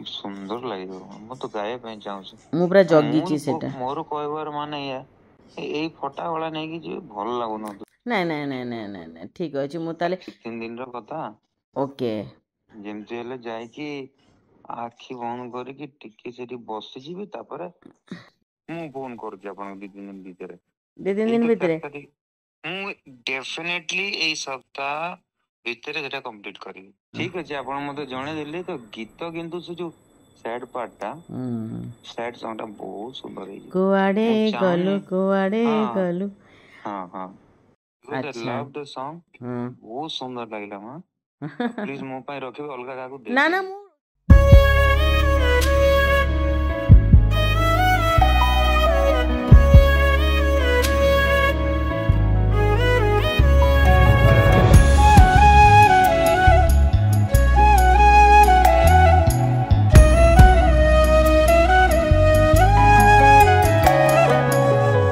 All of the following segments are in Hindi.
सुंदर लगे मु तो गाय पे चाहूँ मु पूरा जगी छी सेटा मोर कहबार माने या एई फटा वाला नै कि जे भल लागो न नहीं नहीं नहीं नहीं नहीं नहीं ठीक अछि मु ताले 3 दिन रो कथा ओके जेमती हेले जाय कि आखि बंद करी कि टिके सेठी बसि जीबी तापर मु फोन करके आपन 2 दिन भीतर 2-3 दिन भीतर मु डेफिनेटली एई सप्ताह भीतर जेटा कंप्लीट करी ठीक अछि आपन मते जणे देले तो गीत किंतु से जो सैड पार्ट टा सैड सॉन्ग टा बहुत सुंदर है कुआडे गलु हां हां आई लव द सॉन्ग बहुत सुंदर लागला मां प्लीज मो पाई रखिबे अलगा काकू दे ना ना मु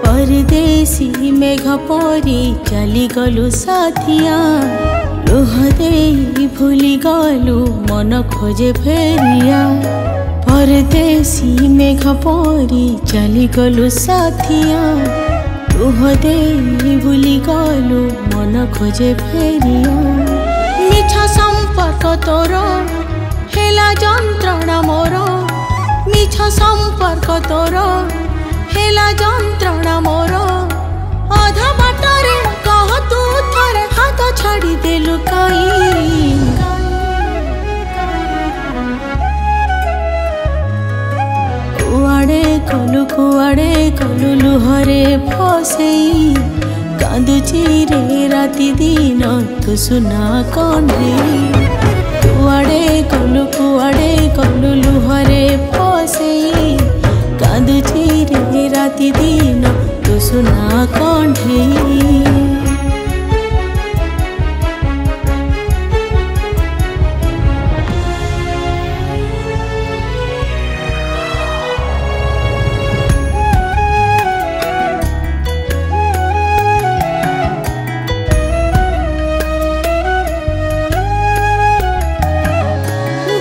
परदेसी मेघ परी चली गलु साथिया लुह दे भूली गलु मन खोजे फेरिया परदेसी मेघ परी चली गलु साथिया लुह दे भूली गलु मन खोजे फेरिया मिछ संपर्क तोर हेला जंत्रणा मोर मिछ संपर्क तोर हेला जंत्रणा मोर आधा बाटरे कह तू थरे हाथ छाड़ी देलु काई कुआडे गलु लुहरे फसेई कांदुची रे राति दिन तू सुना कौने कुआडे गलु लुहरे फसेई कांदुची रे राति दिन तू सुना कौने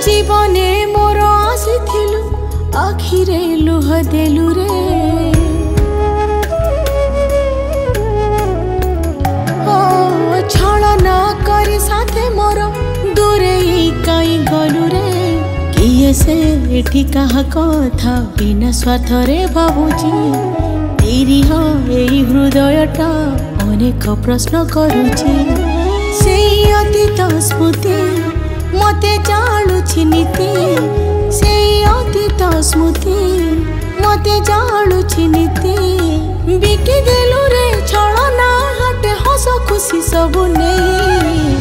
जीवने मोर आसिथिलु आखिरे लुह देलु रे ओ छलना करी साथे मोर दूरे काई गलु रे किए से एठी कहा कथा बिना स्वार्थ रे भाबुची तेरी हो एई हृदयटा अनेक प्रश्न करूची सेई अतीत स्मृति मते जालुछि नीति से अतीत स्मृति मते जालुछि नीति बिकी देलु रे छलना हटे हस खुशी सब नहीं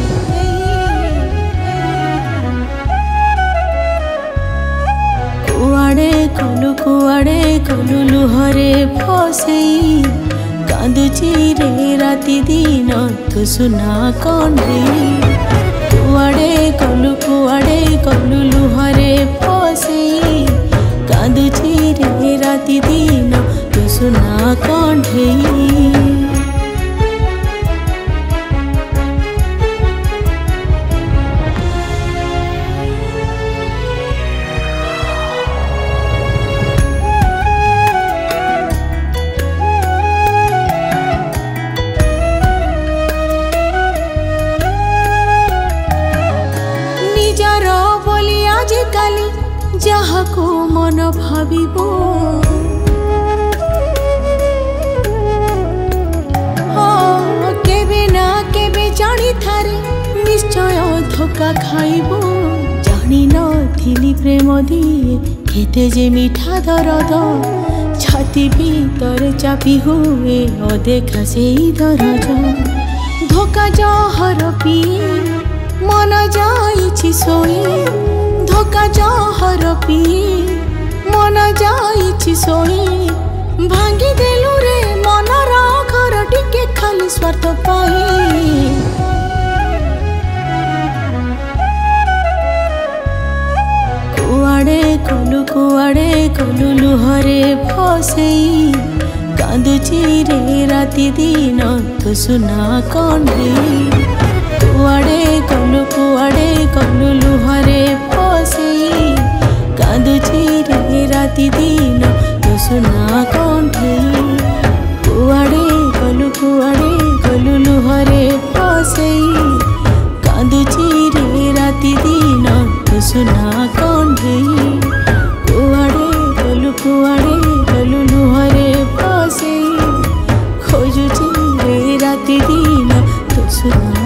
कुआडे गलु लुहरे फसेई कांदुची रे राति दिन तू सुना कौने कुआडे गलु लुहरे फसेई कांदुची रे राति दिन तू सुना कौने जहा को मन भाविबो केबे ना केबे जानी थारे निश्चय धोखा खाइबो जानी नथिली प्रेम दिए केते जे मिठा दरद छाती भीतर चापी हुए अदेखा सेई दरज धोखा जहर पिए मन जाइछि सोई धोखा जहर पिए मन जाइछि सोई भांगी देलु रे मनर घर टिके खाली स्वार्थ पाई कुआडे गलु लुहरे फसेई कांदुची रे राति दिन तू सुना कौने कुआडे गलु लुहरे फसेई राति दिन तो सुना कंठेई कुआड़े गलु लुहरे फसेई कांदुची रे राति दिन तो सुना कंठेई कुआड़े गलु लुहरे फसेई खोजुची रे राति दिन तो सुना